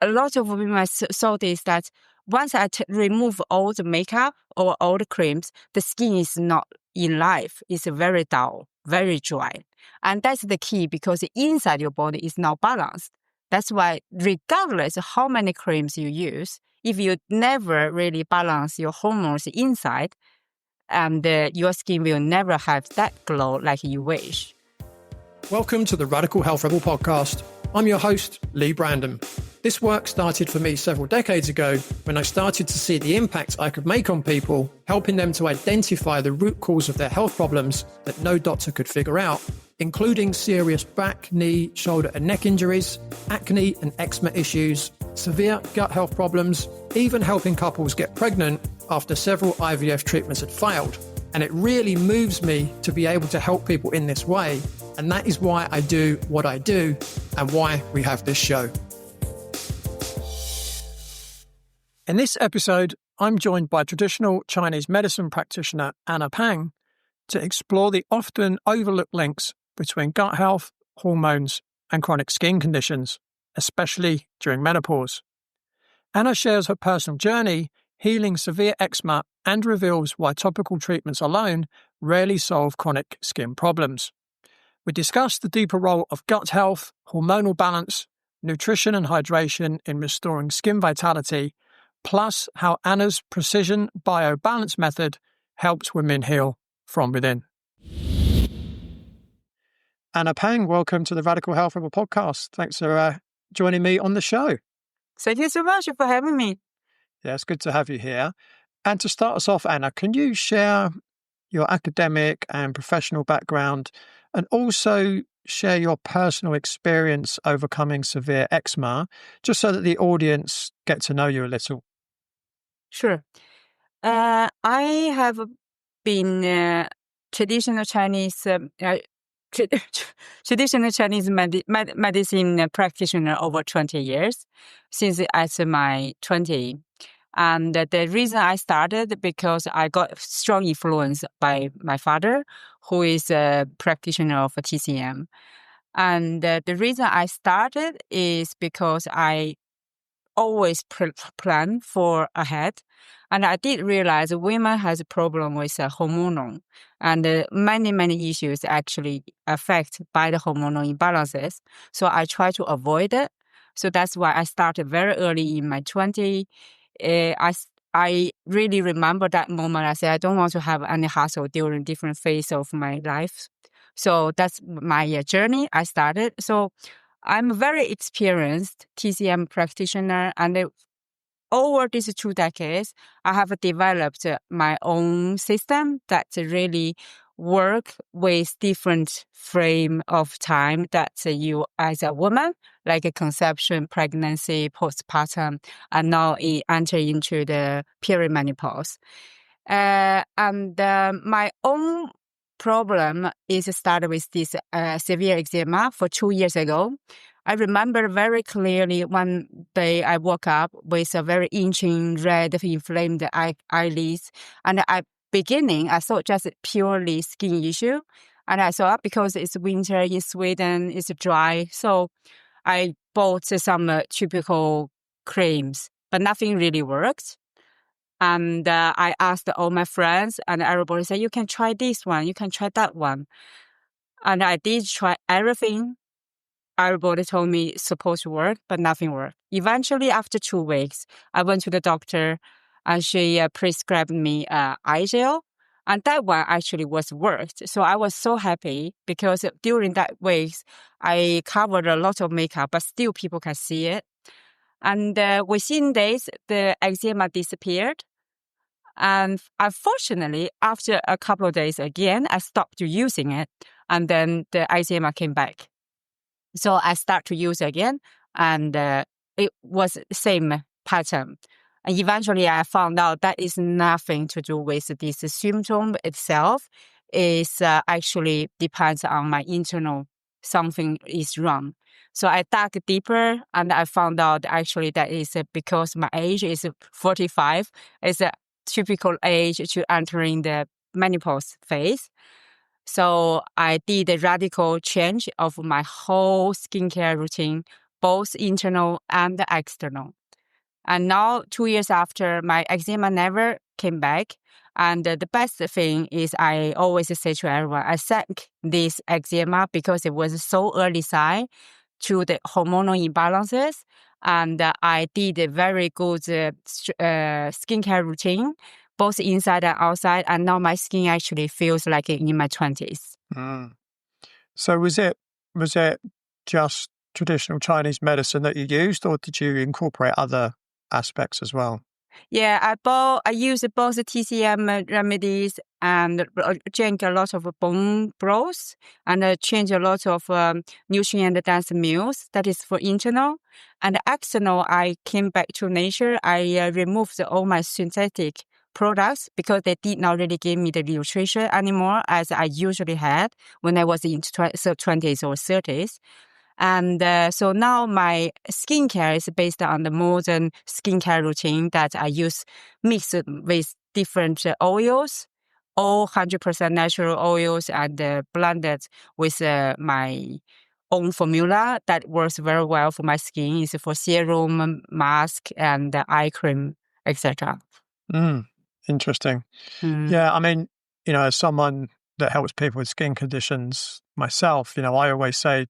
a lot of women thought is that once I remove all the makeup or all the creams, the skin is not in life. It's very dull, very dry. And that's the key because inside your body is not balanced. That's why regardless of how many creams you use, if you never really balance your hormones inside, and your skin will never have that glow like you wish. Welcome to the Radical Health Rebel podcast. I'm your host, Lee Brandon. This work started for me several decades ago when I started to see the impact I could make on people, helping them to identify the root cause of their health problems that no doctor could figure out, including serious back, knee, shoulder and neck injuries, acne and eczema issues, severe gut health problems, even helping couples get pregnant after several IVF treatments had failed. And it really moves me to be able to help people in this way. And that is why I do what I do and why we have this show. In this episode, I'm joined by traditional Chinese medicine practitioner Anna Pang to explore the often overlooked links between gut health, hormones, and chronic skin conditions, especially during menopause. Anna shares her personal journey healing severe eczema and reveals why topical treatments alone rarely solve chronic skin problems. We discuss the deeper role of gut health, hormonal balance, nutrition and hydration in restoring skin vitality, plus how Anna's precision biobalance method helps women heal from within. Anna Pang, welcome to the Radical Health Rebel podcast. Thanks for joining me on the show. Thank you so much for having me. Yeah, it's good to have you here. And to start us off, Anna, can you share your academic and professional background and also share your personal experience overcoming severe eczema, just so that the audience get to know you a little? Sure. I have been traditional Chinese medicine practitioner over 20 years, since at my 20. And the reason I started because I got strong influence by my father, who is a practitioner of TCM. And the reason I started is because I always plan for ahead. And I did realize women has a problem with hormonal and many issues actually affect by the hormonal imbalances. So I try to avoid it. So that's why I started very early in my 20s. I really remember that moment. I said, I don't want to have any hassle during different phase of my life. So that's my journey I started. So I'm a very experienced TCM practitioner, and over these 2 decades, I have developed my own system that really work with different frame of time that you as a woman, like a conception, pregnancy, postpartum, and now it enter into the perimenopause. My own problem is started with this severe eczema for 2 years ago. I remember very clearly one day I woke up with a very itching, red, inflamed eyelids. And I thought just purely skin issue. And I thought because it's winter in Sweden, it's dry. So I bought some topical creams, but nothing really worked. And I asked all my friends, and everybody said, you can try this one, you can try that one. And I did try everything. Everybody told me it's supposed to work, but nothing worked. Eventually, after 2 weeks, I went to the doctor, and she prescribed me eye gel. And that one actually was worked. So I was so happy because during that weeks, I covered a lot of makeup, but still people can see it. And within days, the eczema disappeared. And unfortunately, after a couple of days again, I stopped using it. And then the eczema came back. So I start to use again, and it was the same pattern. And eventually I found out that is nothing to do with this symptom itself. It's actually depends on my internal, something is wrong. So I dug deeper, and I found out actually that is because my age is 45. It's a typical age to entering the menopause phase. So I did a radical change of my whole skincare routine, both internal and external. And now 2 years after, my eczema never came back. And the best thing is I always say to everyone, I thank this eczema because it was so early sign to the hormonal imbalances. And I did a very good skincare routine, both inside and outside. And now my skin actually feels like in my 20s. Mm. So was it just traditional Chinese medicine that you used, or did you incorporate other aspects as well? Yeah, I use both TCM remedies and drink a lot of bone broth and change a lot of nutrient dense meals. That is for internal. And external, I came back to nature. I removed all my synthetic products because they did not really give me the nutrition anymore as I usually had when I was in 20s or 30s. And so now my skincare is based on the modern skincare routine that I use mixed with different oils, all 100% natural oils and blended with my own formula that works very well for my skin. It's for serum, mask, and eye cream, etc. Interesting. Yeah, I mean, as someone that helps people with skin conditions myself, I always say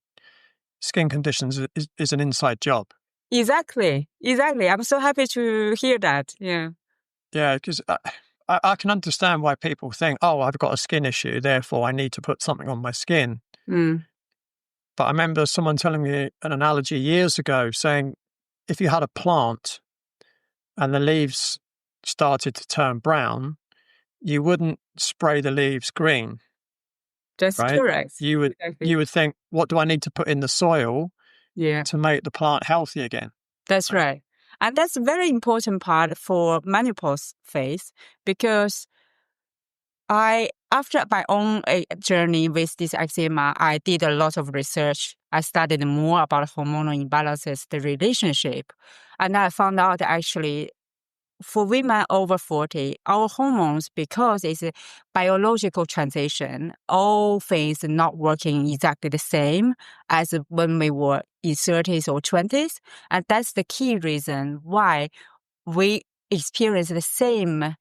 skin conditions is an inside job. Exactly. I'm so happy to hear that. Yeah. Yeah, because I can understand why people think, oh, I've got a skin issue, therefore I need to put something on my skin. But I remember someone telling me an analogy years ago saying, if you had a plant and the leaves started to turn brown, you wouldn't spray the leaves green. That's right? correct. You would think, what do I need to put in the soil to make the plant healthy again? That's right. And that's a very important part for menopause phase because after my own journey with this eczema, I did a lot of research. I studied more about hormonal imbalances, the relationship. And I found out actually for women over 40, our hormones, because it's a biological transition, all things not working exactly the same as when we were in 30s or 20s. And that's the key reason why we experience the same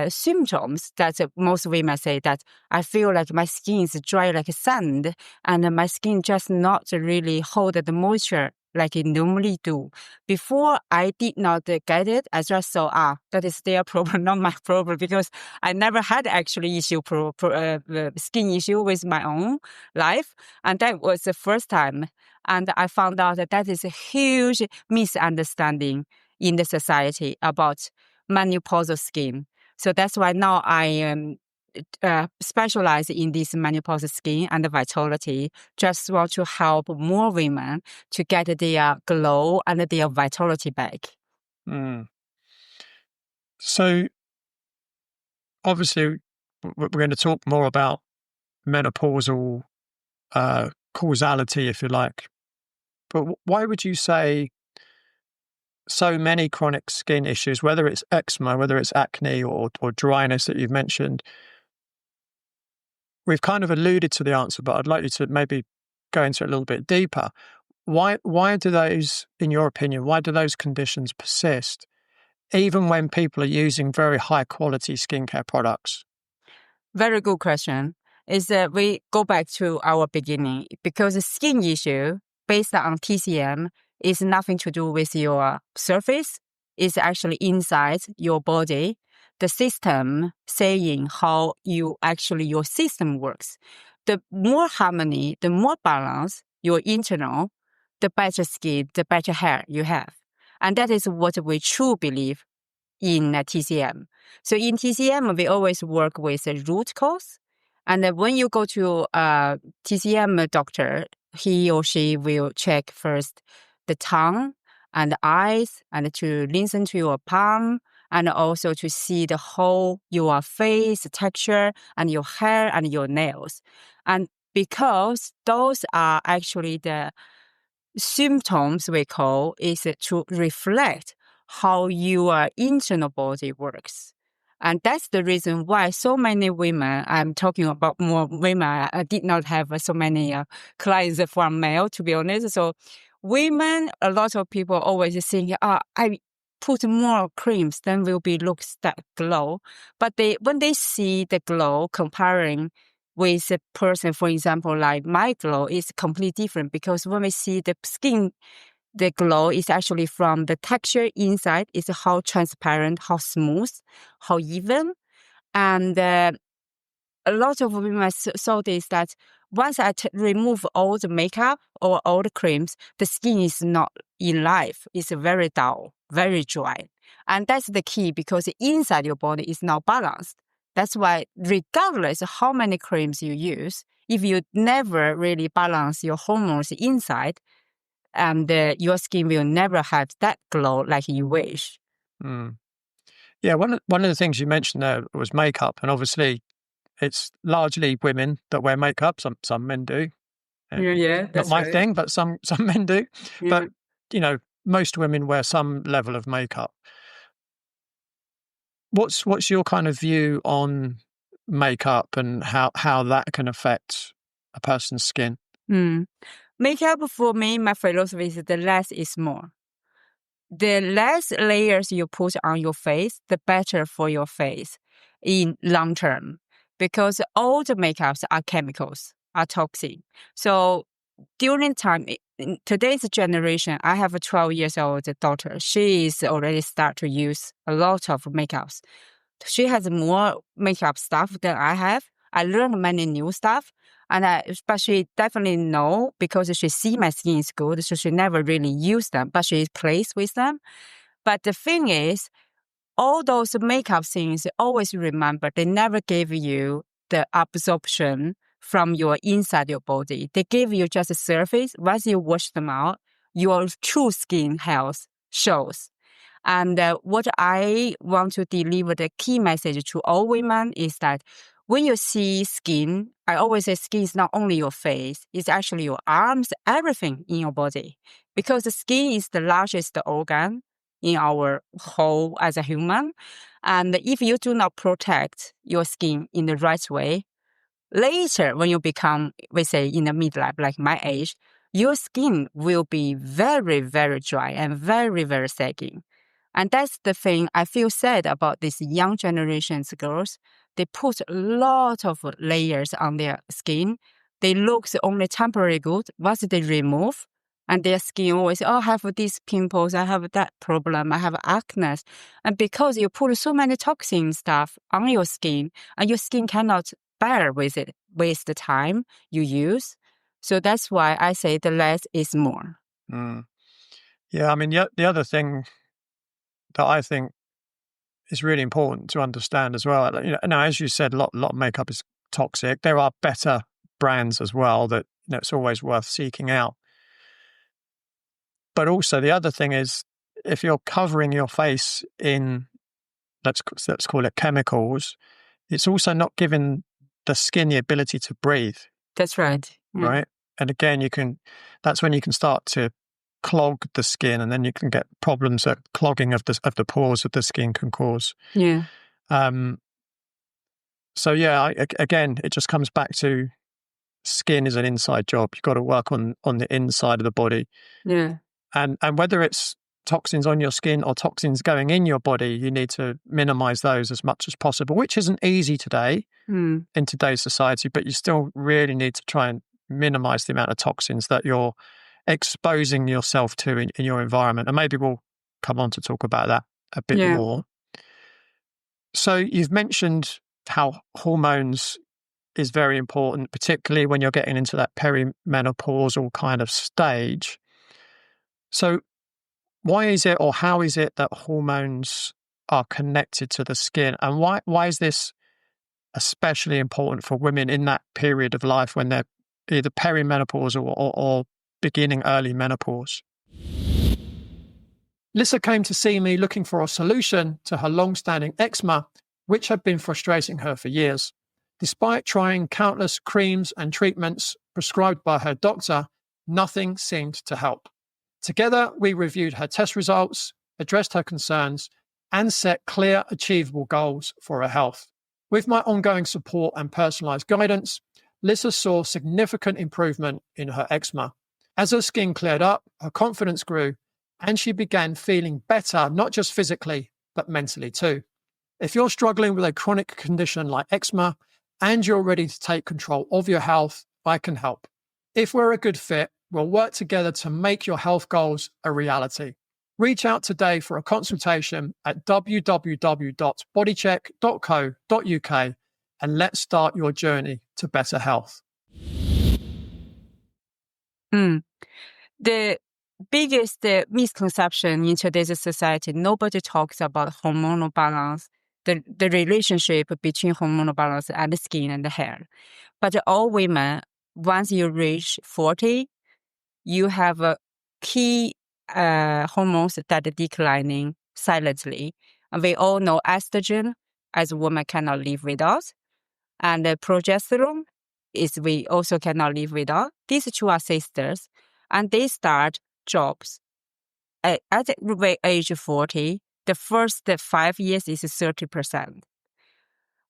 symptoms that most women say that I feel like my skin is dry like sand and my skin just not really hold the moisture like it normally do. Before I did not get it, I just thought, that is their problem, not my problem, because I never had actually skin issue with my own life. And that was the first time. And I found out that is a huge misunderstanding in the society about menopausal skin. So that's why now I specialize in this menopausal skin and vitality. Just want to help more women to get their glow and their vitality back. So obviously we're going to talk more about menopausal causality, if you like. But why would you say so many chronic skin issues, whether it's eczema, whether it's acne or dryness that you've mentioned, we've kind of alluded to the answer, but I'd like you to maybe go into it a little bit deeper. Why do those, in your opinion, why do those conditions persist, even when people are using very high quality skincare products? Very good question. Is that we go back to our beginning because the skin issue based on TCM is nothing to do with your surface. It's actually inside your body. The system saying how your system works. The more harmony, the more balance your internal, the better skin, the better hair you have. And that is what we truly believe in TCM. So in TCM, we always work with a root cause. And when you go to a TCM doctor, he or she will check first the tongue and the eyes and to listen to your palm and also to see the whole your face texture and your hair and your nails. And because those are actually the symptoms we call is to reflect how your internal body works. And that's the reason why so many women, I'm talking about more women, I did not have so many clients from male, to be honest. So women, a lot of people always think, I put more creams, then will be looks that glow. But when they see the glow comparing with a person, for example, like my glow is completely different, because when we see the skin, the glow is actually from the texture inside, is how transparent, how smooth, how even. And a lot of women saw this, that once I remove all the makeup or all the creams, the skin is not in life. It's very dull, very dry. And that's the key, because inside your body is not balanced. That's why regardless of how many creams you use, if you never really balance your hormones inside, and your skin will never have that glow like you wish. Mm. Yeah, one of the things you mentioned there was makeup, and obviously it's largely women that wear makeup. Some men do. Yeah, Not my thing, but some men do. Yeah. But you know, most women wear some level of makeup. What's your kind of view on makeup and how that can affect a person's skin? Makeup for me, my philosophy is the less is more. The less layers you put on your face, the better for your face in long term, because all the makeups are chemicals, are toxic. So during time, in today's generation, I have a 12 years old daughter. She is already start to use a lot of makeups. She has more makeup stuff than I have. I learned many new stuff. But she definitely know, because she see my skin is good, so she never really use them, but she plays with them. But the thing is, all those makeup things, always remember, they never give you the absorption from your inside your body. They give you just a surface. Once you wash them out, your true skin health shows. And what I want to deliver, the key message to all women, is that when you see skin, I always say skin is not only your face, it's actually your arms, everything in your body. Because the skin is the largest organ in our whole as a human. And if you do not protect your skin in the right way, later when you become, we say, in the midlife, like my age, your skin will be very, very dry and very, very sagging. And that's the thing I feel sad about these young generations girls. They put a lot of layers on their skin. They look only temporarily good. Once they remove, and their skin always, I have these pimples, I have that problem, I have acne. And because you put so many toxin stuff on your skin, and your skin cannot bear with it, waste the time you use. So that's why I say the less is more. Yeah, I mean, the other thing that I think is really important to understand as well, now, as you said, a lot of makeup is toxic. There are better brands as well that it's always worth seeking out. But also the other thing is, if you're covering your face in, let's call it chemicals, it's also not giving the skin the ability to breathe. That's right. Right. And again, that's when you can start to clog the skin, and then you can get problems that clogging of the pores of the skin can cause. Yeah. So yeah, again, it just comes back to skin is an inside job. You've got to work on the inside of the body. Yeah. And whether it's toxins on your skin or toxins going in your body, you need to minimize those as much as possible, which isn't easy today in today's society, but you still really need to try and minimize the amount of toxins that you're exposing yourself to in your environment. And maybe we'll come on to talk about that a bit more. So you've mentioned how hormones is very important, particularly when you're getting into that perimenopausal kind of stage. So why is it, or how is it, that hormones are connected to the skin? And why is this especially important for women in that period of life when they're either perimenopausal or beginning early menopause? Lissa came to see me looking for a solution to her long-standing eczema, which had been frustrating her for years. Despite trying countless creams and treatments prescribed by her doctor, nothing seemed to help. Together, we reviewed her test results, addressed her concerns, and set clear, achievable goals for her health. With my ongoing support and personalized guidance, Lissa saw significant improvement in her eczema. As her skin cleared up, her confidence grew, and she began feeling better, not just physically, but mentally too. If you're struggling with a chronic condition like eczema and you're ready to take control of your health, I can help. If we're a good fit, we'll work together to make your health goals a reality. Reach out today for a consultation at www.bodycheck.co.uk and let's start your journey to better health. The biggest misconception in today's society, nobody talks about hormonal balance, the relationship between hormonal balance and the skin and the hair. But all women, once you reach 40, you have a key hormones that are declining silently. And we all know estrogen, as a woman cannot live without, and progesterone is we also cannot live without. These two are sisters, and they start jobs at the age of 40. The first 5 years is 30%.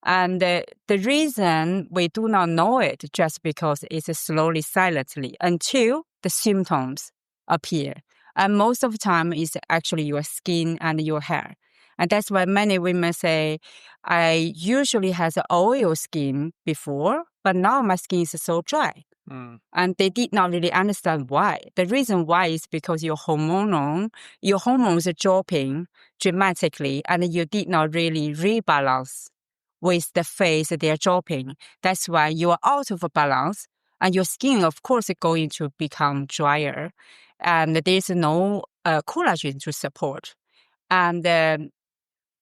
And the reason we do not know it just because it's slowly, silently until the symptoms appear. And most of the time it's actually your skin and your hair. And that's why many women say, I usually has oil skin before, but now my skin is so dry. And they did not really understand why. The reason why is because your hormones are dropping dramatically and you did not really rebalance with the phase they are dropping. That's why you are out of balance and your skin, of course, is going to become drier. And there's no collagen to support. And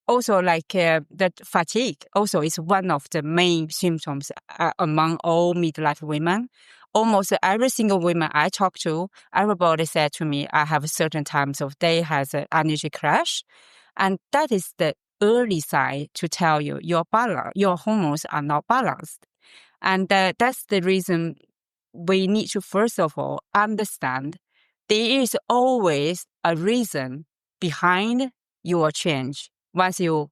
also, that fatigue also is one of the main symptoms among all midlife women. Almost every single woman I talk to, everybody said to me, I have certain times of day has an energy crash. And that is the early sign to tell you your hormones are not balanced. And that's the reason we need to, first of all, understand there is always a reason behind your change once you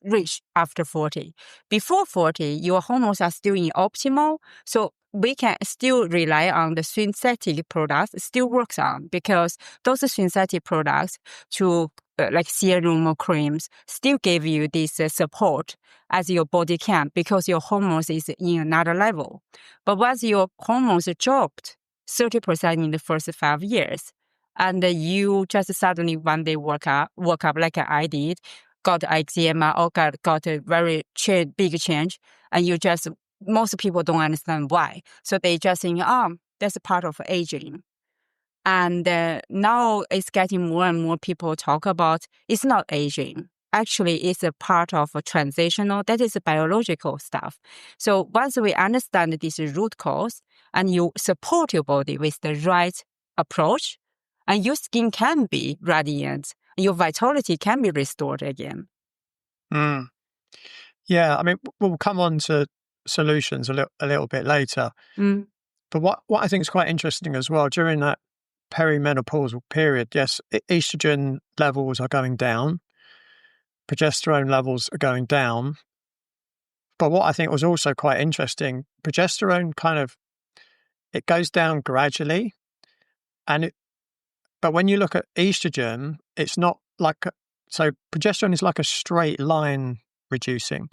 reach after 40. Before 40, your hormones are still in optimal, so we can still rely on the synthetic products, still works on, because those synthetic products to like serum or creams still give you this support as your body can, because your hormones is in another level. But once your hormones dropped 30% in the first 5 years, and you just suddenly one day woke up like I did, got eczema or got a very big change, and most people don't understand why. So they just think, that's a part of aging. And now it's getting more and more people talk about it's not aging. Actually, it's a part of a transitional, that is a biological stuff. So once we understand this root cause and you support your body with the right approach, and your skin can be radiant, your vitality can be restored again. Yeah, I mean, we'll come on to solutions a little bit later. But what I think is quite interesting as well, during that perimenopausal period, yes, estrogen levels are going down, progesterone levels are going down. But what I think was also quite interesting, progesterone it goes down gradually, but when you look at estrogen, it's not so progesterone is like a straight line reducing.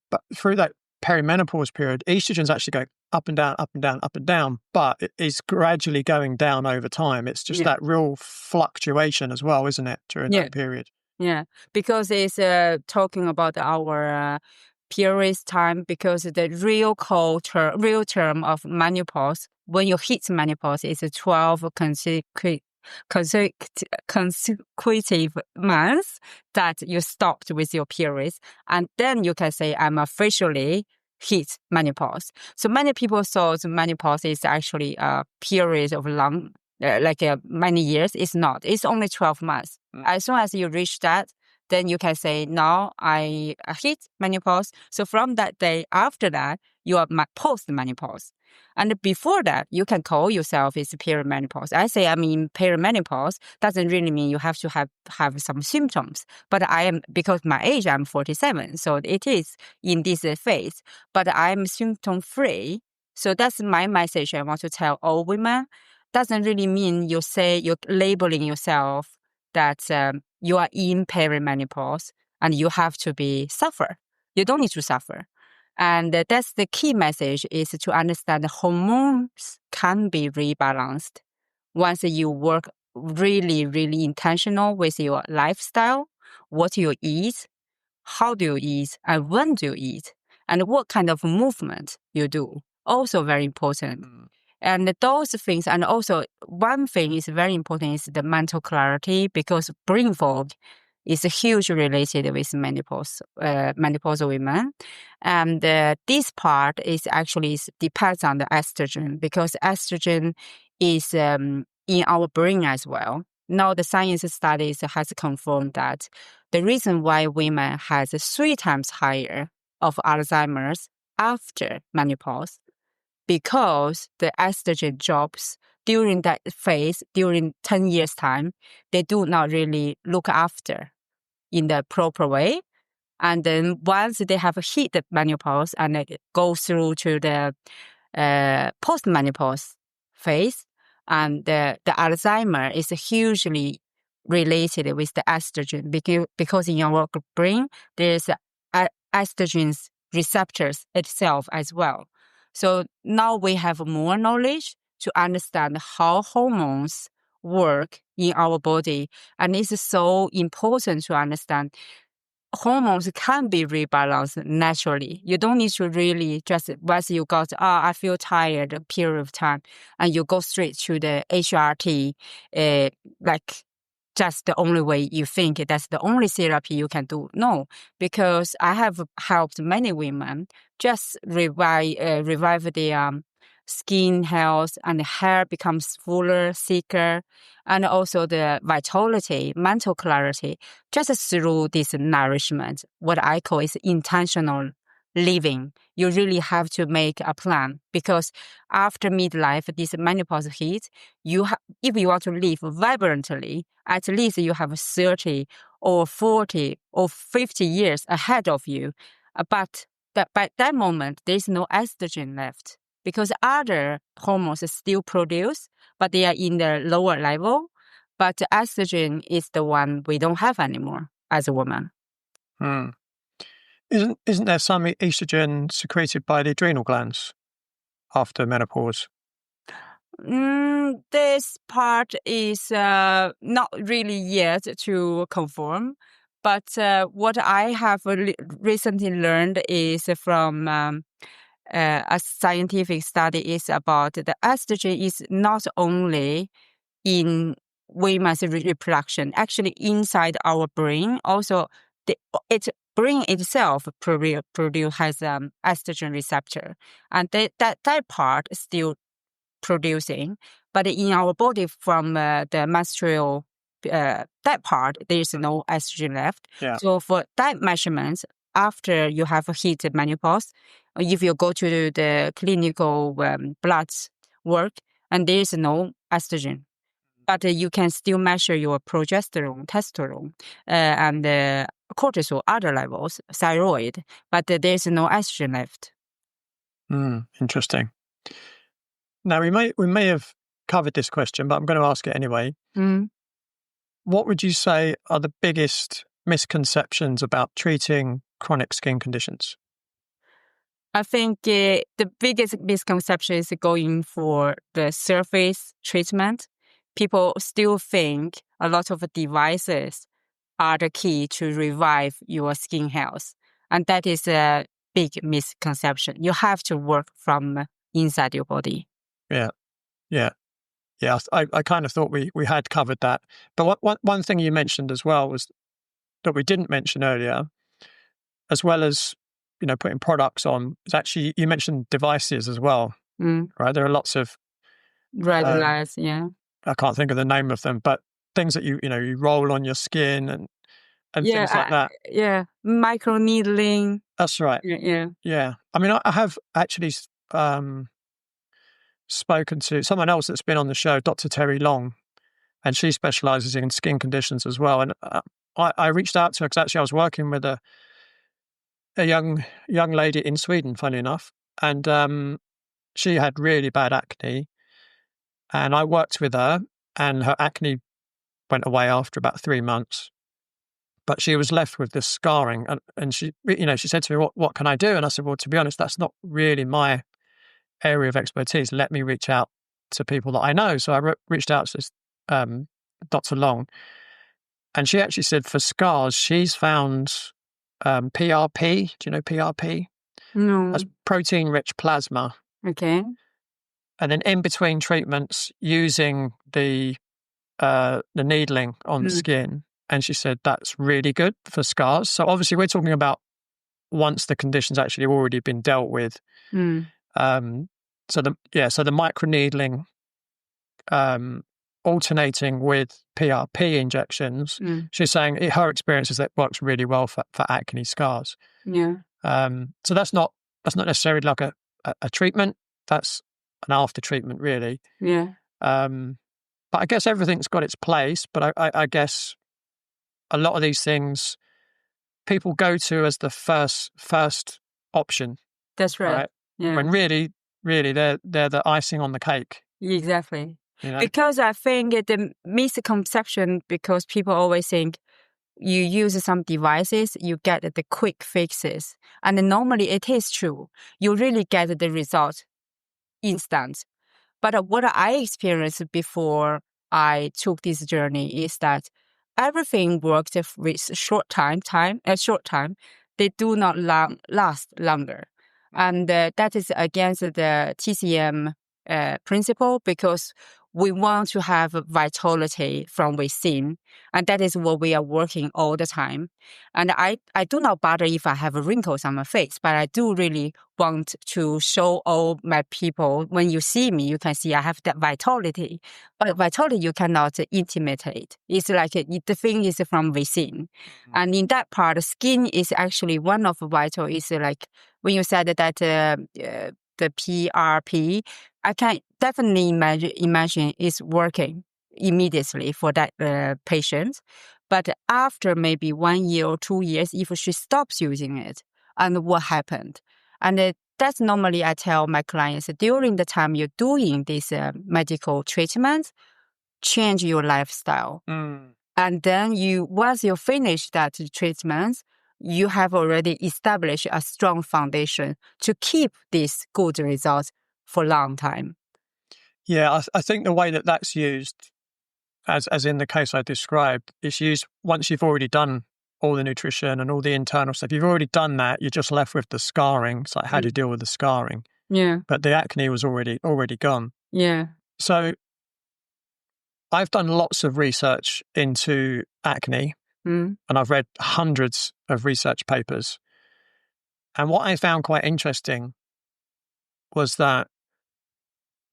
But through that perimenopause period, estrogen's actually going up and down, up and down, up and down, but it is gradually going down over time. It's just that real fluctuation as well, isn't it, during that period? Yeah, because it's talking about our periods time, because the real term of menopause, when you hit menopause, is 12 consecutive months that you stopped with your periods, and then you can say, I'm officially hit menopause. So many people thought menopause is actually a period of long, many years. It's not. It's only 12 months. As soon as you reach that, then you can say, now I hit menopause. So from that day after that, you are post-menopause. And before that, you can call yourself is perimenopause. I say I'm in perimenopause doesn't really mean you have to have some symptoms. But because my age, I'm 47, so it is in this phase. But I'm symptom-free. So that's my message I want to tell all women. doesn't really mean you say you're labeling yourself that you are in perimenopause and you have to suffer. You don't need to suffer. And that's the key message, is to understand the hormones can be rebalanced once you work really, really intentional with your lifestyle, what you eat, how do you eat, and when do you eat, and what kind of movement you do. Also very important. And those things, and also one thing is very important, is the mental clarity, because brain fog is hugely related with menopausal women. And this part depends on the estrogen, because estrogen is in our brain as well. Now the science studies has confirmed that the reason why women has 3 times higher of Alzheimer's after menopause, because the estrogen drops during that phase, during 10 years time, they do not really look after in the proper way. And then once they have hit the menopause and they go through to the post-menopause phase, and the Alzheimer is hugely related with the estrogen, because in our brain, there's estrogen's receptors itself as well. So now we have more knowledge to understand how hormones work in our body. And it's so important to understand hormones can be rebalanced naturally. You don't need to really just, once you got, I feel tired a period of time, and you go straight to the HRT, like just the only way you think that's the only therapy you can do. No, because I have helped many women just revive their skin health, and the hair becomes fuller, thicker, and also the vitality, mental clarity, just through this nourishment. What I call is intentional living. You really have to make a plan, because after midlife, this menopause hit, if you want to live vibrantly, at least you have 30 or 40 or 50 years ahead of you. But by that moment, there's no estrogen left, because other hormones still produce, but they are in the lower level. But estrogen is the one we don't have anymore as a woman. Hmm. Isn't there some estrogen secreted by the adrenal glands after menopause? This part is not really yet to confirm, but what I have recently learned is from a scientific study is about the estrogen is not only in women's reproduction, actually inside our brain, also its brain itself has estrogen receptor, and that part is still producing, but in our body from the menstrual that part, there is no estrogen left. Yeah. So for that measurement, after you have hit menopause, if you go to the clinical blood work, and there is no estrogen, but you can still measure your progesterone, testosterone, and cortisol, other levels, thyroid, but there is no estrogen left. Interesting. Now, we may have covered this question, but I'm going to ask it anyway. What would you say are the biggest misconceptions about treating chronic skin conditions? I think the biggest misconception is going for the surface treatment. People still think a lot of devices are the key to revive your skin health. And that is a big misconception. You have to work from inside your body. Yeah. I kind of thought we had covered that. But one thing you mentioned as well was that we didn't mention earlier, as well as putting products on, is actually, you mentioned devices as well, right? There are lots of red lights, yeah. I can't think of the name of them, but things that you roll on your skin and things like that. Yeah, micro needling. That's right. Yeah. I mean, I have actually spoken to someone else that's been on the show, Dr. Terry Long, and she specializes in skin conditions as well. And I reached out to her because actually I was working with a young lady in Sweden, funny enough, and she had really bad acne, And I worked with her, and her acne went away after about 3 months. But she was left with this scarring. And she, she said to me, what can I do? And I said, well, to be honest, that's not really my area of expertise. Let me reach out to people that I know. So I reached out to this, Dr. Long. And she actually said for scars, she's found PRP. Do you know PRP? No. That's protein-rich plasma. Okay. And then in between treatments, using the needling on the skin. And she said that's really good for scars. So obviously we're talking about once the condition's actually already been dealt with. So the microneedling alternating with PRP injections, she's saying her experience is that it works really well for acne scars. Yeah. So that's not necessarily like a treatment. That's an after treatment, really. Yeah. But I guess everything's got its place. But I guess a lot of these things people go to as the first option. That's right. Yeah. When really they're the icing on the cake. Exactly. You know? Because I think the misconception, because people always think you use some devices, you get the quick fixes. And normally it is true. You really get the result instant. But what I experienced before I took this journey is that everything worked with short time. They do not last longer. And that is against the TCM principle, because we want to have vitality from within. And that is what we are working all the time. And I do not bother if I have wrinkles on my face, but I do really want to show all my people, when you see me, you can see I have that vitality. But vitality, you cannot imitate. It's like the thing is from within. And in that part, skin is actually one of the vital, is like when you said that the PRP, I can definitely imagine it's working immediately for that patient. But after maybe 1 year or 2 years, if she stops using it, and what happened? And that's normally I tell my clients, during the time you're doing this medical treatment, change your lifestyle. And then once you finish that treatment, you have already established a strong foundation to keep these good results for a long time. Yeah, I think the way that that's used, as in the case I described, is used once you've already done all the nutrition and all the internal stuff. You've already done that. You're just left with the scarring. It's like, how do you deal with the scarring? Yeah. But the acne was already gone. Yeah. So I've done lots of research into acne, and I've read hundreds of research papers. And what I found quite interesting was that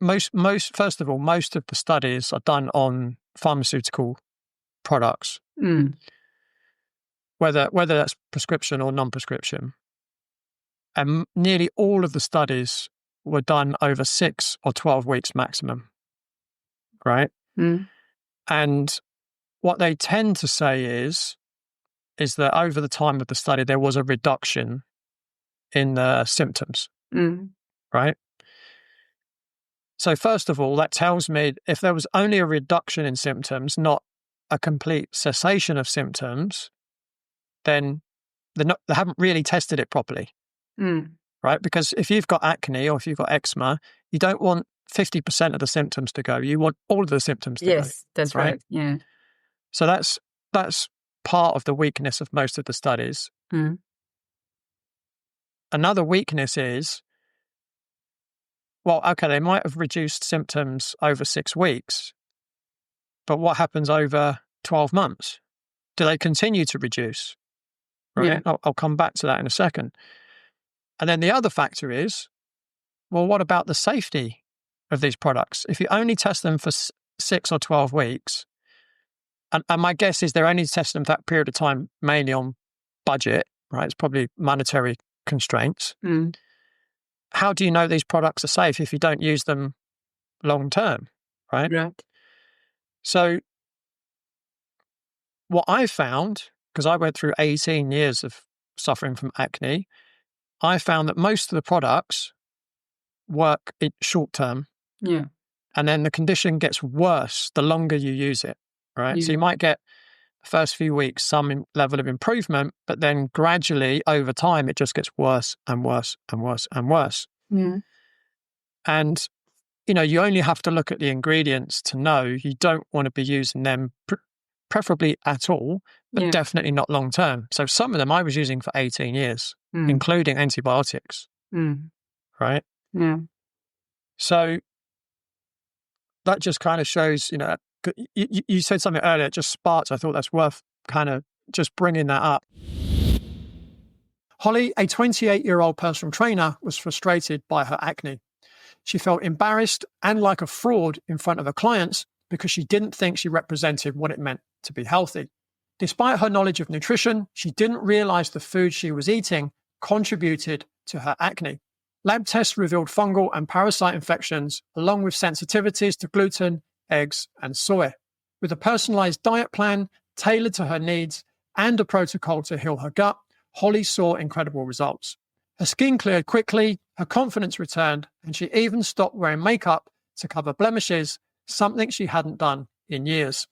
most of the studies are done on pharmaceutical products, whether that's prescription or non-prescription. And nearly all of the studies were done over 6 or 12 weeks maximum, right? And what they tend to say is that over the time of the study, there was a reduction in the symptoms, right? So first of all, that tells me if there was only a reduction in symptoms, not a complete cessation of symptoms, then they haven't really tested it properly, right? Because if you've got acne or if you've got eczema, you don't want 50% of the symptoms to go. You want all of the symptoms to go. Yes, that's right. Yeah. So that's part of the weakness of most of the studies. Another weakness is, well, okay, they might have reduced symptoms over 6 weeks, but what happens over 12 months? Do they continue to reduce? Right? Yeah. I'll come back to that in a second. And then the other factor is, well, what about the safety of these products? If you only test them for 6 or 12 weeks, and my guess is they're only testing them for that period of time mainly on budget, right? It's probably monetary constraints. How do you know these products are safe if you don't use them long term, right? Right. So what I found, because I went through 18 years of suffering from acne, I found that most of the products work in short term. Yeah. And then the condition gets worse the longer you use it, right? So you might get the first few weeks some level of improvement, but then gradually over time, it just gets worse and worse and worse and worse. Yeah. And, you only have to look at the ingredients to know you don't want to be using them preferably at all, but definitely not long term. So some of them I was using for 18 years, including antibiotics, right? Yeah. So that just kind of shows, you said something earlier, it just sparked. I thought that's worth kind of just bringing that up. Holly, a 28-year-old personal trainer, was frustrated by her acne. She felt embarrassed and like a fraud in front of her clients because she didn't think she represented what it meant to be healthy. Despite her knowledge of nutrition, she didn't realize the food she was eating contributed to her acne. Lab tests revealed fungal and parasite infections, along with sensitivities to gluten, eggs, and soy. With a personalized diet plan tailored to her needs and a protocol to heal her gut, Holly saw incredible results. Her skin cleared quickly, her confidence returned, and she even stopped wearing makeup to cover blemishes, something she hadn't done in years.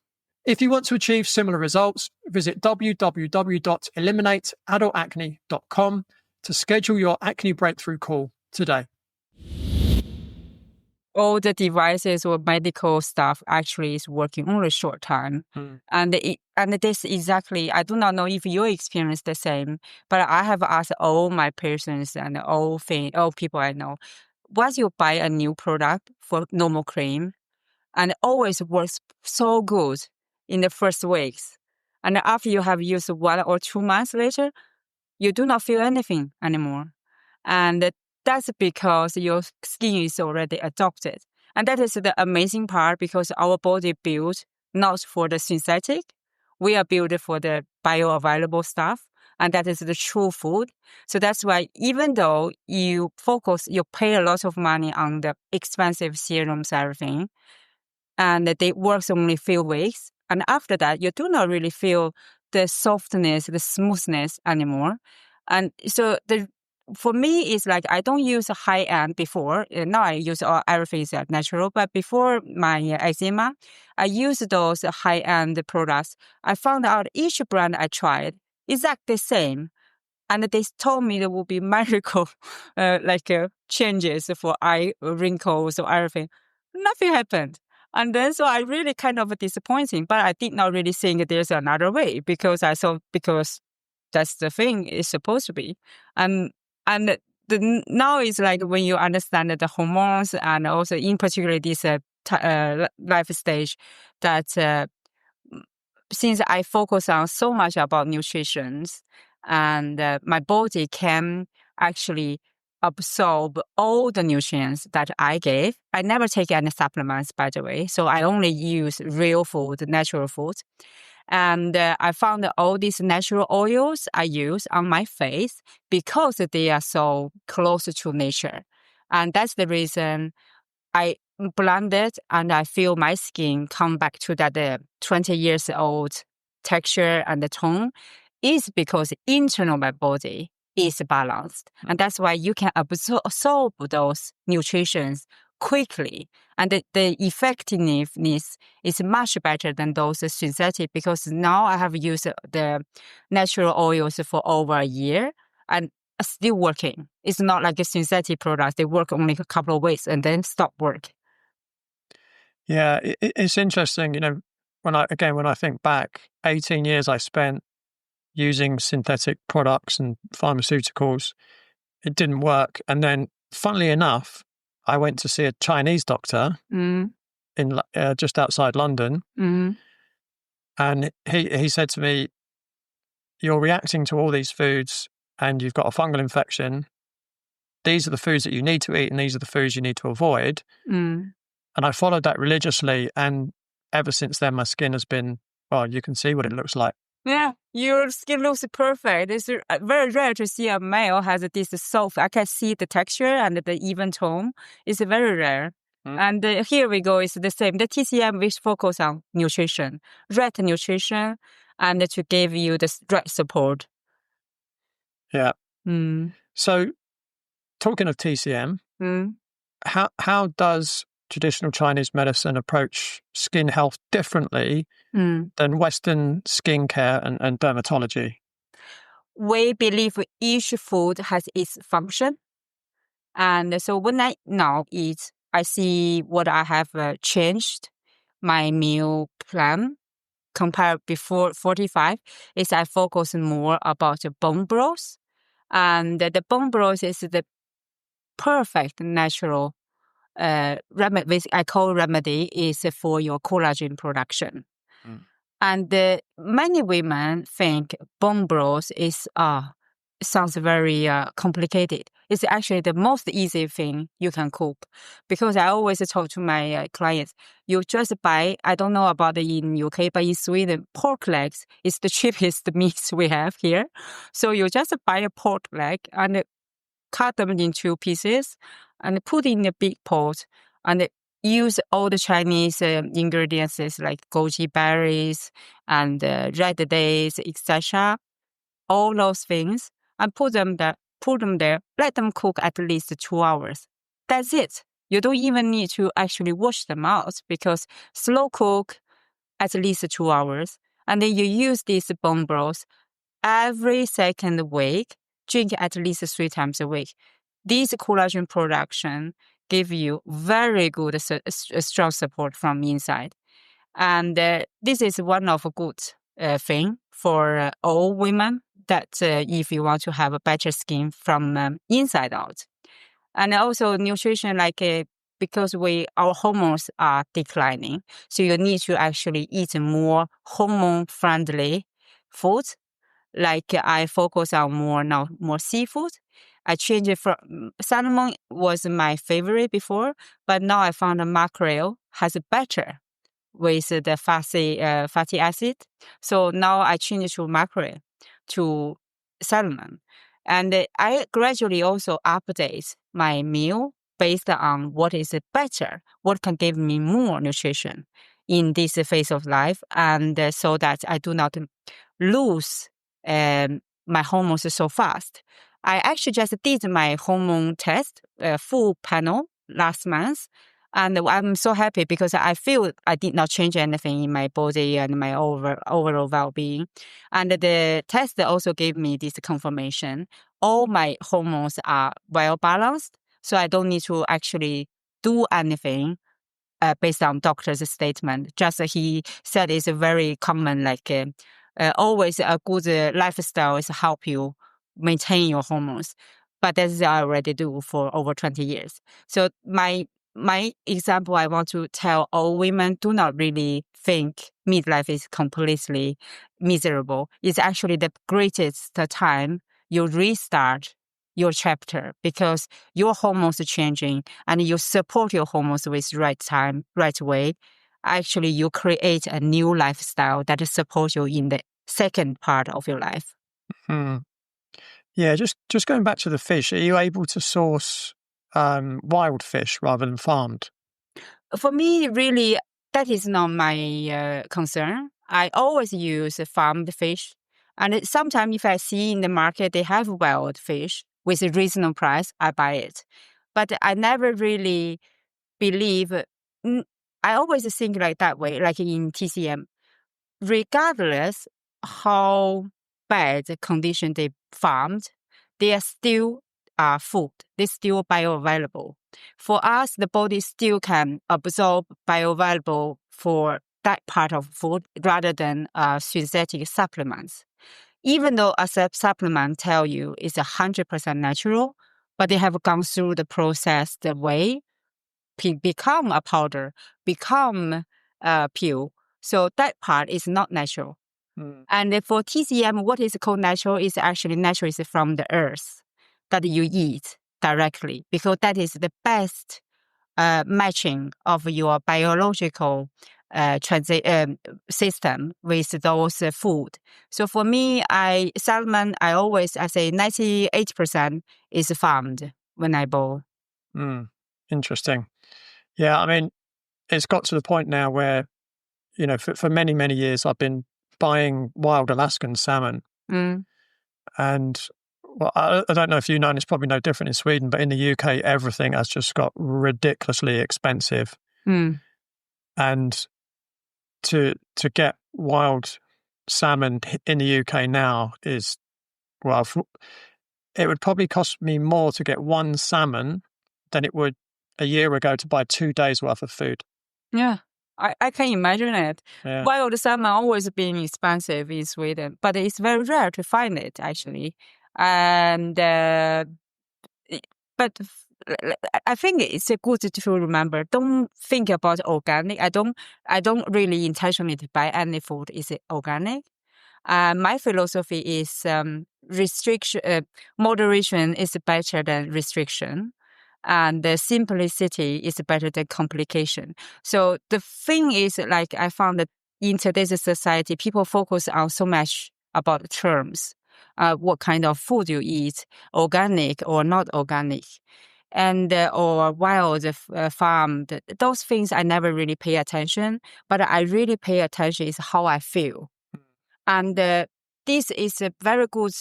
If you want to achieve similar results, visit www.eliminateadultacne.com to schedule your acne breakthrough call today. All the devices or medical stuff actually is working only short time. And this exactly, I do not know if you experience the same, but I have asked all my patients and all people I know, once you buy a new product for normal cream, and it always works so good in the first weeks. And after you have used 1 or 2 months later, you do not feel anything anymore. And that's because your skin is already adopted. And that is the amazing part because our body built not for the synthetic. We are built for the bioavailable stuff. And that is the true food. So that's why even though you pay a lot of money on the expensive serums, everything, and they work only a few weeks. And after that, you do not really feel the softness, the smoothness anymore. And so for me, it's like I don't use a high end before. Now I use everything is natural. But before my eczema, I used those high end products. I found out each brand I tried exactly the same. And they told me there will be miracle, changes for eye wrinkles or everything. Nothing happened. And then so I really kind of disappointing, but I did not really think there's another way because I thought because that's the thing it's supposed to be. And now it's like when you understand the hormones and also in particular this life stage that since I focus on so much about nutrition and my body can actually absorb all the nutrients that I gave. I never take any supplements, by the way. So I only use real food, natural food. And I found that all these natural oils I use on my face because they are so close to nature. And that's the reason I blend it and I feel my skin come back to that 20 years old texture and the tone is because internal my body is balanced. And that's why you can absorb those nutrients quickly. And the effectiveness is much better than those synthetic because now I have used the natural oils for over a year and still working. It's not like a synthetic product. They work only a couple of weeks and then stop work. Yeah, it's interesting, when I think back, 18 years I spent using synthetic products and pharmaceuticals, it didn't work. And then, funnily enough, I went to see a Chinese doctor in just outside London, and he said to me, "You're reacting to all these foods, and you've got a fungal infection. These are the foods that you need to eat, and these are the foods you need to avoid." And I followed that religiously, and ever since then, my skin has been, well, you can see what it looks like. Yeah, your skin looks perfect. It's very rare to see a male has this soft. I can see the texture and the even tone. It's very rare. And here we go. It's the same. The TCM, we focus on nutrition, right nutrition, and to give you the right support. Yeah. So, talking of TCM, how does traditional Chinese medicine approach skin health differently than Western skincare and dermatology? We believe each food has its function. And so when I now eat, I see what I have changed my meal plan compared before 45 is I focus more about the bone broth. And the bone broth is the perfect natural remedy, I call remedy, is for your collagen production. And many women think bone broth is sounds very complicated. It's actually the most easy thing you can cook, because I always talk to my clients. You just buy, I don't know about in UK, but in Sweden, pork legs is the cheapest meat we have here. So you just buy a pork leg and cut them into pieces and put in a big pot and use all the Chinese ingredients like goji berries and red dates, etc. All those things, and put them there. Let them cook at least 2 hours. That's it. You don't even need to actually wash them out, because slow cook at least 2 hours, and then you use this bone broth every second week. Drink at least 3 times a week. This collagen production give you very good strong support from inside. And this is one of a good thing for all women, that if you want to have a better skin from inside out. And also nutrition, because our hormones are declining, so you need to actually eat more hormone-friendly foods. Like I focus on more seafood. I changed it from salmon was my favorite before, but now I found mackerel has better with the fatty acid. So now I changed to mackerel, to salmon. And I gradually also update my meal based on what is better, what can give me more nutrition in this phase of life, and so that I do not lose my hormones so fast. I actually just did my hormone test, full panel last month. And I'm so happy because I feel I did not change anything in my body and my overall well-being. And the test also gave me this confirmation. All my hormones are well balanced, so I don't need to actually do anything based on doctor's statement. Just he said it's a very common, always a good lifestyle is help you maintain your hormones. But that's I already do for over 20 years. So my example, I want to tell all women, do not really think midlife is completely miserable. It's actually the greatest time you restart your chapter, because your hormones are changing and you support your hormones with right time, right way. Actually, you create a new lifestyle that supports you in the second part of your life. Yeah, just going back to the fish, are you able to source wild fish rather than farmed? For me, really, that is not my concern. I always use farmed fish. And sometimes if I see in the market they have wild fish with a reasonable price, I buy it. But I never really believe, I always think like that way, like in TCM. Regardless how bad the condition they farmed, they are still food. They're still bioavailable. For us, the body still can absorb bioavailable for that part of food rather than synthetic supplements. Even though a supplement tell you it's 100% natural, but they have gone through the process the way, become a powder, become a pill. So that part is not natural. And for TCM, what is called natural is actually natural is from the earth that you eat directly, because that is the best matching of your biological system with those food. So for me, salmon, I say 98% is farmed when I boil. Interesting. Yeah, I mean, it's got to the point now where, for many, many years, I've been buying wild Alaskan salmon. And well, I don't know if you know, and it's probably no different in Sweden, but in the UK, everything has just got ridiculously expensive. Mm. And to get wild salmon in the UK now is, well, it would probably cost me more to get one salmon than it would a year ago to buy 2 days worth of food. Yeah, I can imagine it. Yeah. Wild salmon always been expensive in Sweden, but it's very rare to find it actually. And but I think it's a good to remember. Don't think about organic. I don't really intentionally buy any food is organic. My philosophy is moderation is better than restriction. And the simplicity is better than complication. So the thing is, like I found that in today's society, people focus on so much about terms, what kind of food you eat, organic or not organic, and or wild farmed. Those things I never really pay attention, but I really pay attention is how I feel. And this is a very good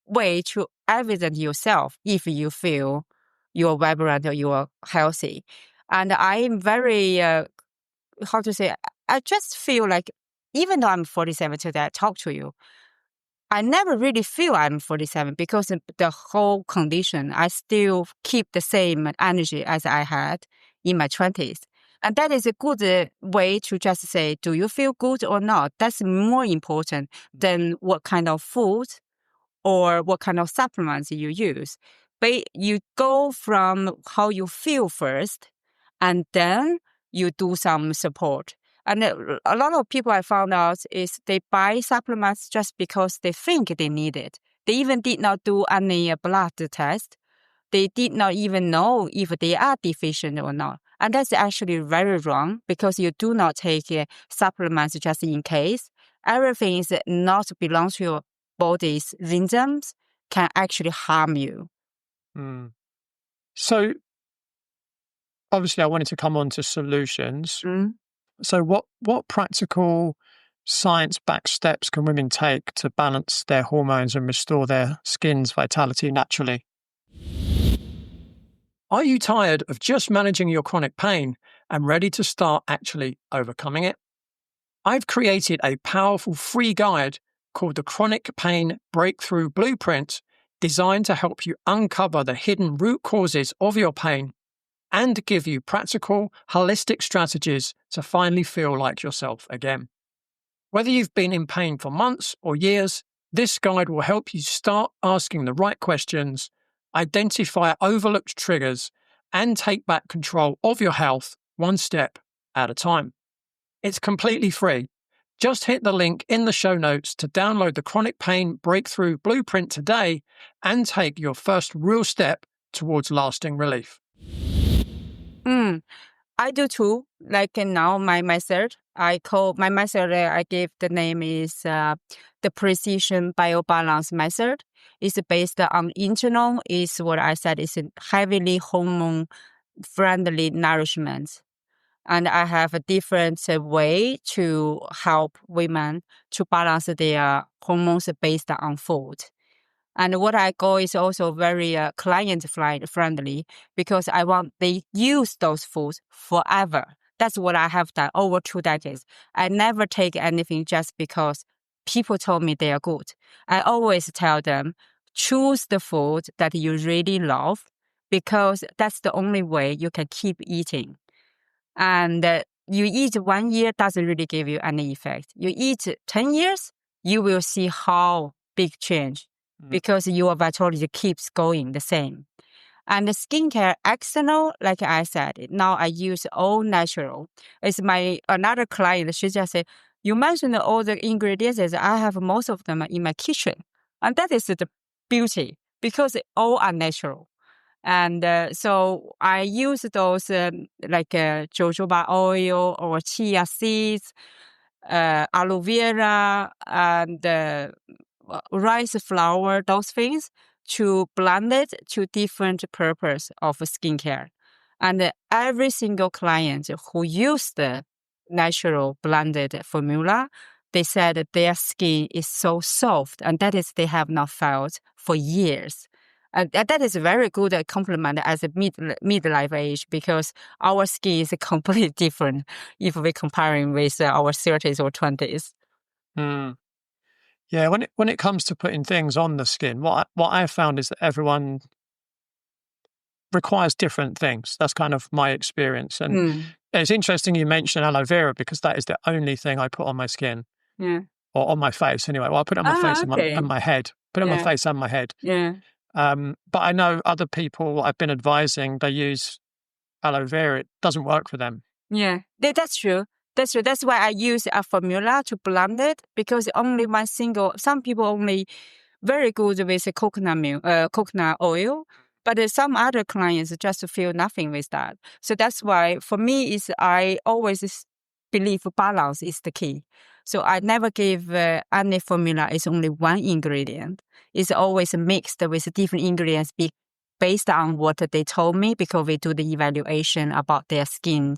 way to evidence yourself if you feel you're vibrant or you're healthy. And I'm very, how to say, I just feel like even though I'm 47 today, I talk to you, I never really feel I'm 47 because of the whole condition. I still keep the same energy as I had in my 20s. And that is a good way to just say, do you feel good or not? That's more important than what kind of food or what kind of supplements you use. But you go from how you feel first, and then you do some support. And a lot of people I found out is they buy supplements just because they think they need it. They even did not do any blood test. They did not even know if they are deficient or not. And that's actually very wrong because you do not take supplements just in case. Everything is not belongs to your body's rhythms can actually harm you. Mm. So obviously I wanted to come on to solutions. Mm. So what practical science-backed steps can women take to balance their hormones and restore their skin's vitality naturally? Are you tired of just managing your chronic pain and ready to start actually overcoming it? I've created a powerful free guide called the Chronic Pain Breakthrough Blueprint, designed to help you uncover the hidden root causes of your pain and give you practical, holistic strategies to finally feel like yourself again. Whether you've been in pain for months or years, this guide will help you start asking the right questions, identify overlooked triggers, and take back control of your health one step at a time. It's completely free. Just hit the link in the show notes to download the Chronic Pain Breakthrough Blueprint today and take your first real step towards lasting relief. I do too. Like now, my method, I gave the name is the Precision Biobalance Method. It's based on internal, is what I said, is heavily hormone-friendly nourishment. And I have a different way to help women to balance their hormones based on food. And what I go is also very client friendly because I want they use those foods forever. That's what I have done over 2 decades. I never take anything just because people told me they are good. I always tell them, choose the food that you really love because that's the only way you can keep eating. And you eat 1 year doesn't really give you any effect. You eat 10 years, you will see how big change because your vitality keeps going the same. And the skincare external, like I said, now I use all natural. It's another client, she just said, you mentioned all the ingredients, I have most of them in my kitchen. And that is the beauty because all are natural. And so I use those like jojoba oil or chia seeds, aloe vera, and rice flour, those things, to blend it to different purpose of skincare. And every single client who used the natural blended formula, they said that their skin is so soft, and that is they have not felt for years. That is a very good compliment as a midlife age, because our skin is completely different if we're comparing with our 30s or 20s. Mm. Yeah, when it comes to putting things on the skin, what I've found is that everyone requires different things. That's kind of my experience. And it's interesting you mentioned aloe vera, because that is the only thing I put on my skin. Yeah. Or on my face anyway. Well, I put it on my face Okay. and my head. Put it on my face and my head. Yeah. But I know other people I've been advising, they use aloe vera. It doesn't work for them. Yeah, that's true. That's true. That's why I use a formula to blend it, because only one single. Some people only very good with coconut oil, but some other clients just feel nothing with that. So that's why for me is I always believe balance is the key. So I never give any formula is only one ingredient. It's always mixed with different ingredients based on what they told me, because we do the evaluation about their skin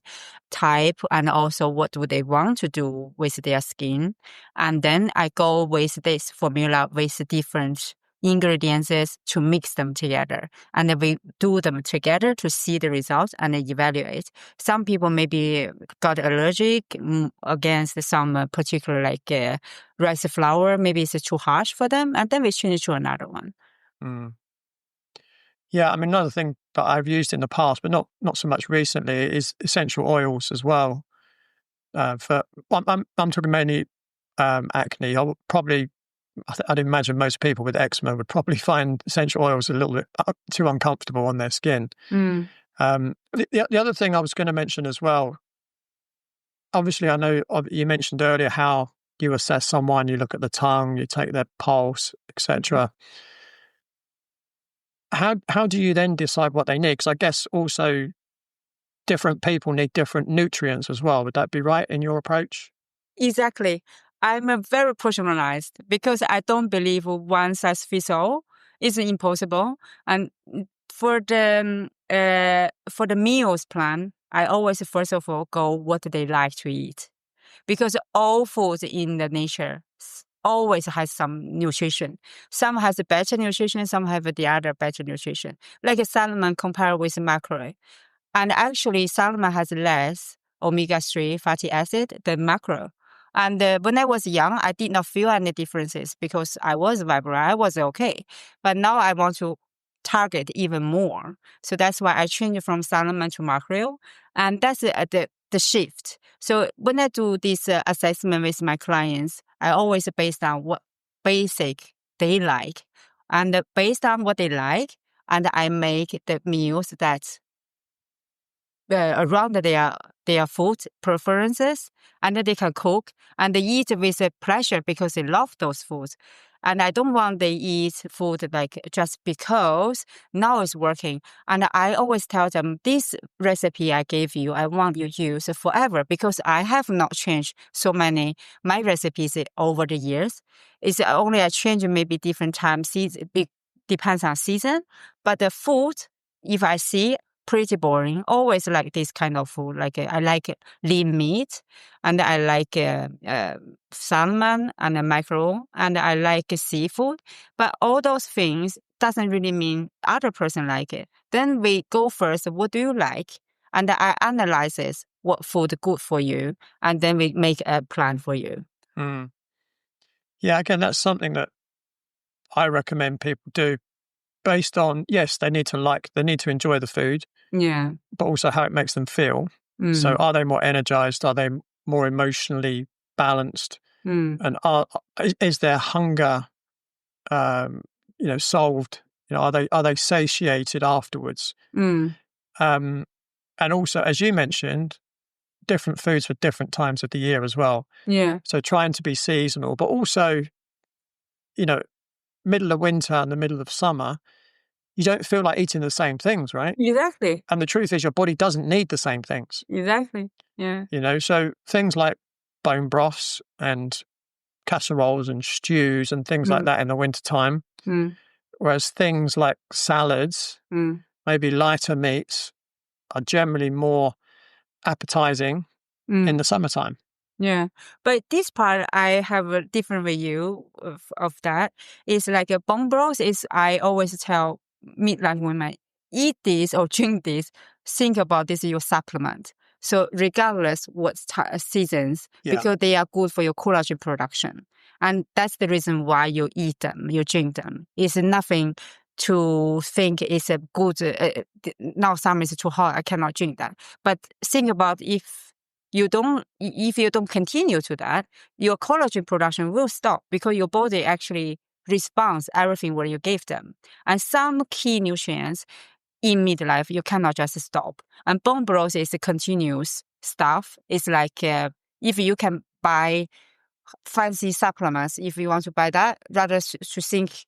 type and also what do they want to do with their skin. And then I go with this formula with different ingredients to mix them together. And then we do them together to see the results and evaluate. Some people maybe got allergic against some particular rice flour. Maybe it's too harsh for them. And then we change to another one. Mm. Yeah, I mean, another thing that I've used in the past, but not so much recently, is essential oils as well. I'm talking mainly acne. I would probably, I'd imagine most people with eczema would probably find essential oils a little bit too uncomfortable on their skin. The other thing I was going to mention as well, obviously, I know you mentioned earlier how you assess someone, you look at the tongue, you take their pulse, etc. How do you then decide what they need? Because I guess also different people need different nutrients as well. Would that be right in your approach? Exactly. I'm a very personalized, because I don't believe one size fits all. It's impossible. And for the meals plan, I always first of all go what they like to eat, because all foods in the nature always has some nutrition. Some has better nutrition, some have the other better nutrition. Like salmon compared with mackerel. And actually, salmon has less omega-3 fatty acid than mackerel. And when I was young, I did not feel any differences because I was vibrant. I was okay. But now I want to target even more. So that's why I changed from salmon to mackerel. And that's the shift. So when I do this assessment with my clients, I always based on what basic they like. And based on what they like, and I make the meals that around their food preferences, and they can cook and they eat with pleasure because they love those foods. And I don't want they eat food like just because now it's working. And I always tell them, this recipe I gave you, I want you to use forever, because I have not changed so many my recipes over the years. It's only I change maybe different times, depends on season. But the food, if I see pretty boring. Always like this kind of food. Like I like lean meat, and I like salmon and mackerel, and I like seafood. But all those things doesn't really mean other person like it. Then we go first. What do you like? And I analyze this, what food good for you, and then we make a plan for you. Mm. Yeah, again, that's something that I recommend people do. Based on, yes, they need to enjoy the food, Yeah. but also how it makes them feel. So are they more energized? Are they more emotionally balanced? And is their hunger, solved? Are they satiated afterwards? And also, as you mentioned, different foods for different times of the year as well. Yeah. So trying to be seasonal, but also, middle of winter and the middle of summer, you don't feel like eating the same things, right? Exactly. And the truth is your body doesn't need the same things. Exactly. Yeah. So things like bone broths and casseroles and stews and things like that in the wintertime, whereas things like salads, maybe lighter meats, are generally more appetizing in the summertime. Yeah, but this part I have a different view of that. It's like a bone broth is I always tell midlife women, eat this or drink this, think about this is your supplement. So regardless what seasons, because they are good for your collagen production. And that's the reason why you eat them, you drink them. It's nothing to think it's a good, now summer is too hot, I cannot drink that. But think about if you don't continue to that, your collagen production will stop because your body actually responds everything what you gave them. And some key nutrients in midlife, you cannot just stop. And bone broth is a continuous stuff. It's like if you can buy fancy supplements, if you want to buy that, rather to think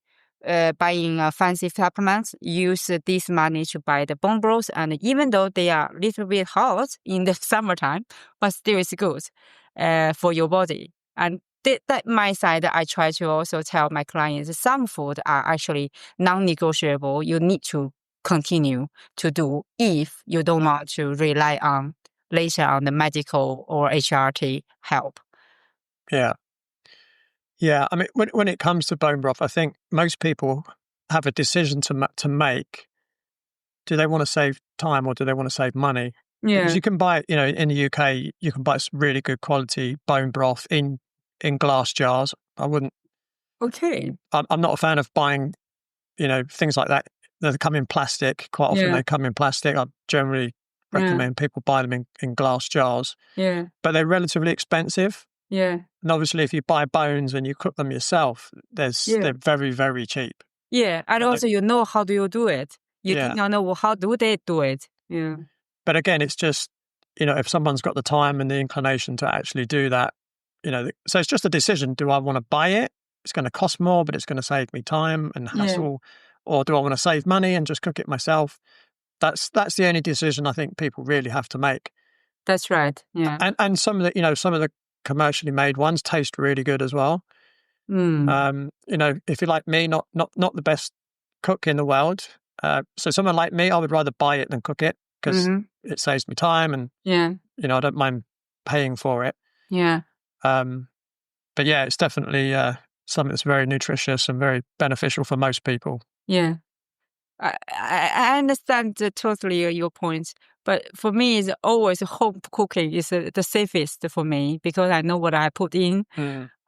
buying fancy supplements, use this money to buy the bone broth. And even though they are a little bit hot in the summertime, but still it's good for your body. And that my side, I try to also tell my clients, some food are actually non-negotiable. You need to continue to do if you don't want to rely on later on the medical or HRT help. Yeah. Yeah. I mean, when it comes to bone broth, I think most people have a decision to make. Do they want to save time or do they want to save money? Yeah. Because you can buy, in the UK, you can buy some really good quality bone broth in glass jars. I wouldn't. Okay. I'm not a fan of buying, things like that. They come in plastic. Quite often they come in plastic. I generally recommend people buy them in glass jars. Yeah. But they're relatively expensive. Yeah. And obviously, if you buy bones and you cook them yourself, they're very, very cheap. Yeah. And also, how do you do it? You don't know how do they do it. Yeah. But again, it's just, if someone's got the time and the inclination to actually do that, so it's just a decision. Do I want to buy it? It's going to cost more, but it's going to save me time and hassle. Or do I want to save money and just cook it myself? That's the only decision I think people really have to make. That's right. Yeah. And some of the commercially made ones taste really good as well. If you're like me, not the best cook in the world. So someone like me, I would rather buy it than cook it because it saves me time and I don't mind paying for it. Yeah. But yeah, it's definitely something that's very nutritious and very beneficial for most people. Yeah. I understand totally your points, but for me, it's always home cooking is the safest for me because I know what I put in.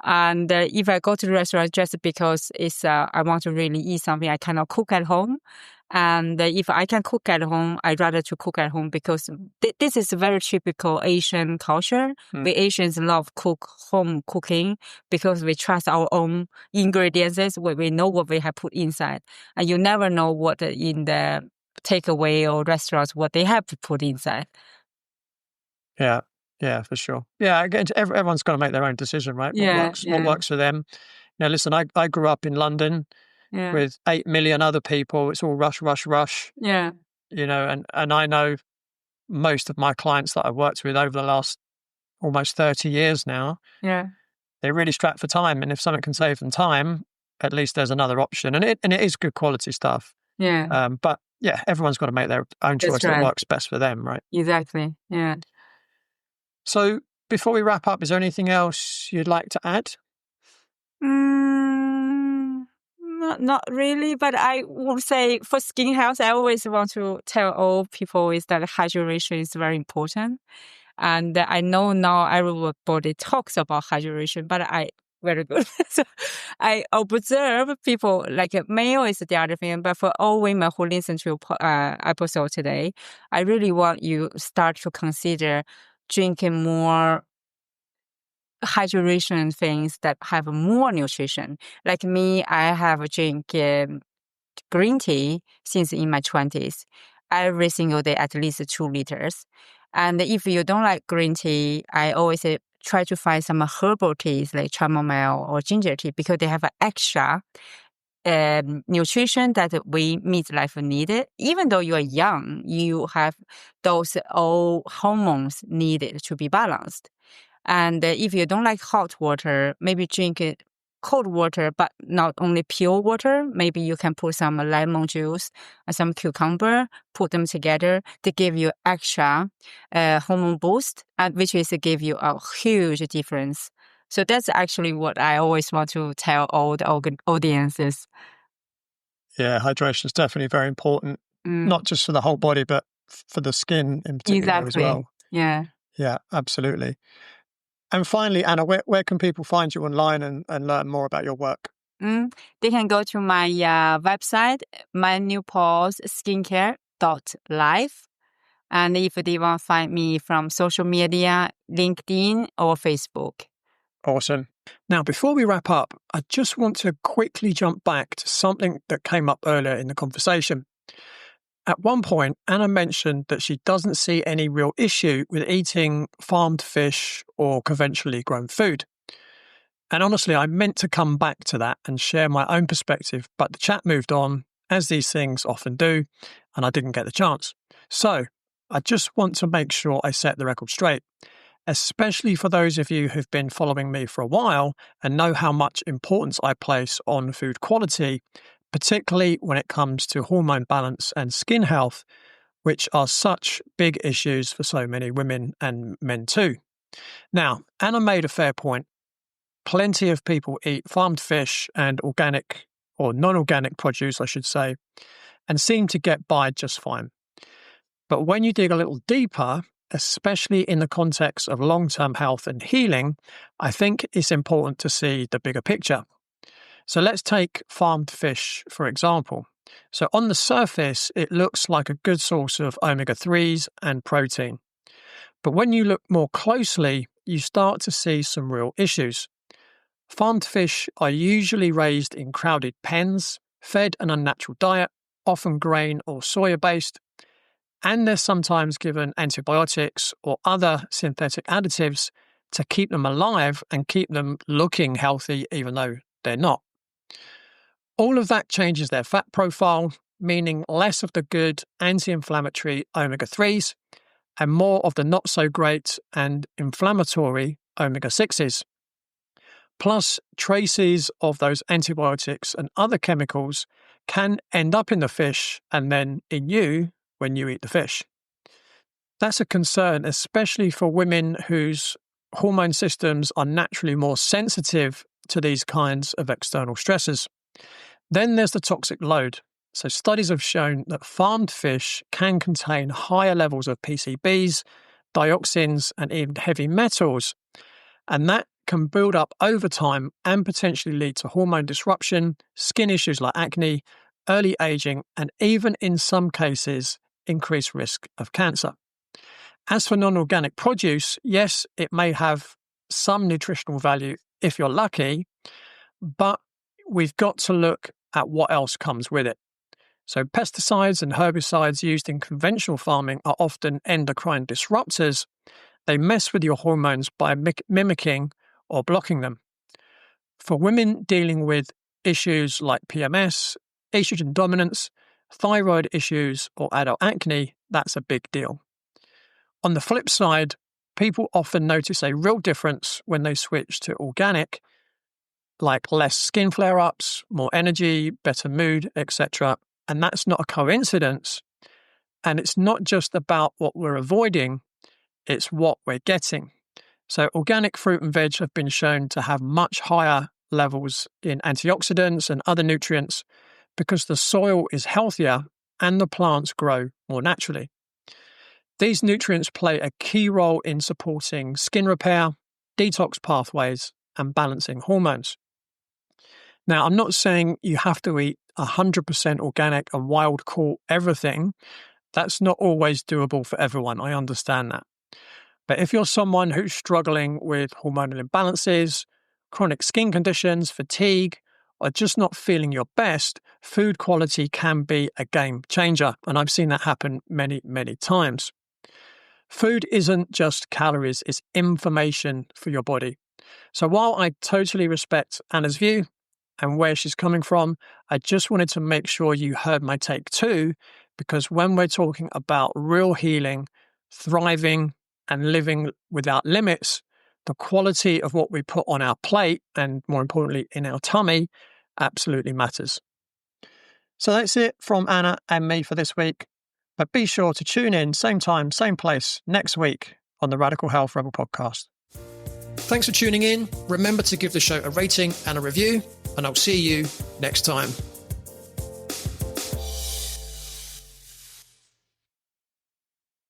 And if I go to the restaurant just because it's I want to really eat something, I cannot cook at home. And if I can cook at home, I'd rather to cook at home because this is a very typical Asian culture. We Asians love home cooking because we trust our own ingredients. We know what we have put inside. And you never know what in the takeaway or restaurants, what they have put inside. Yeah. Yeah, for sure. Yeah, again, everyone's got to make their own decision, right? What works for them. Now, listen, I grew up in London with 8 million other people. It's all rush, rush, rush. Yeah. And I know most of my clients that I've worked with over the last almost 30 years now. Yeah. They're really strapped for time. And if something can save them time, at least there's another option. And it is good quality stuff. Yeah. But yeah, everyone's got to make their own choice that works best for them, right? Exactly. Yeah. So before we wrap up, is there anything else you'd like to add? Not really, but I would say for skin health, I always want to tell all people is that hydration is very important. And I know now everybody talks about hydration, but very good. So I observe people, like male is the other thing, but for all women who listen to episode today, I really want you start to consider drinking more hydration things that have more nutrition. Like me, I have drink green tea since in my 20s, every single day, at least 2 liters. And if you don't like green tea, I always try to find some herbal teas like chamomile or ginger tea because they have an extra nutrition that we midlife needed. Even though you are young, you have those all hormones needed to be balanced. And if you don't like hot water, maybe drink cold water, but not only pure water. Maybe you can put some lemon juice and some cucumber, put them together to give you extra hormone boost, and which is to give you a huge difference. So that's actually what I always want to tell all the audiences. Yeah, hydration is definitely very important, not just for the whole body, but for the skin in particular as well. Yeah. Yeah, absolutely. And finally, Anna, where can people find you online and learn more about your work? They can go to my website, menopauseskincare.life. And if they want to find me from social media, LinkedIn or Facebook. Awesome. Now, before we wrap up, I just want to quickly jump back to something that came up earlier in the conversation. At one point, Anna mentioned that she doesn't see any real issue with eating farmed fish or conventionally grown food. And honestly, I meant to come back to that and share my own perspective, but the chat moved on, as these things often do, and I didn't get the chance. So I just want to make sure I set the record straight, especially for those of you who've been following me for a while and know how much importance I place on food quality, particularly when it comes to hormone balance and skin health, which are such big issues for so many women and men too. Now, Anna made a fair point. Plenty of people eat farmed fish and organic or non-organic produce, I should say, and seem to get by just fine. But when you dig a little deeper, especially in the context of long-term health and healing, I think it's important to see the bigger picture. So let's take farmed fish, for example. So on the surface, it looks like a good source of omega-3s and protein. But when you look more closely, you start to see some real issues. Farmed fish are usually raised in crowded pens, fed an unnatural diet, often grain or soya-based, and they're sometimes given antibiotics or other synthetic additives to keep them alive and keep them looking healthy even though they're not. All of that changes their fat profile, meaning less of the good anti-inflammatory omega-3s and more of the not-so-great and inflammatory omega-6s. Plus, traces of those antibiotics and other chemicals can end up in the fish and then in you when you eat the fish. That's a concern, especially for women whose hormone systems are naturally more sensitive to these kinds of external stressors. Then there's the toxic load. So studies have shown that farmed fish can contain higher levels of PCBs, dioxins, and even heavy metals, and that can build up over time and potentially lead to hormone disruption, skin issues like acne, early aging, and even in some cases, increased risk of cancer. As for non-organic produce, yes, it may have some nutritional value if you're lucky, but we've got to look at what else comes with it. So pesticides and herbicides used in conventional farming are often endocrine disruptors. They mess with your hormones by mimicking or blocking them. For women dealing with issues like PMS, estrogen dominance, thyroid issues, or adult acne, that's a big deal. On the flip side, people often notice a real difference when they switch to organic, like less skin flare-ups, more energy, better mood, etc. And that's not a coincidence. And it's not just about what we're avoiding, it's what we're getting. So organic fruit and veg have been shown to have much higher levels in antioxidants and other nutrients because the soil is healthier and the plants grow more naturally. These nutrients play a key role in supporting skin repair, detox pathways, and balancing hormones. Now, I'm not saying you have to eat 100% organic and wild caught everything. That's not always doable for everyone. I understand that. But if you're someone who's struggling with hormonal imbalances, chronic skin conditions, fatigue, or just not feeling your best, food quality can be a game changer. And I've seen that happen many, many times. Food isn't just calories, it's information for your body. So while I totally respect Anna's view and where she's coming from, I just wanted to make sure you heard my take too, because when we're talking about real healing, thriving, and living without limits, the quality of what we put on our plate, and more importantly, in our tummy, absolutely matters. So that's it from Anna and me for this week. But be sure to tune in, same time, same place, next week on the Radical Health Rebel podcast. Thanks for tuning in. Remember to give the show a rating and a review, and I'll see you next time.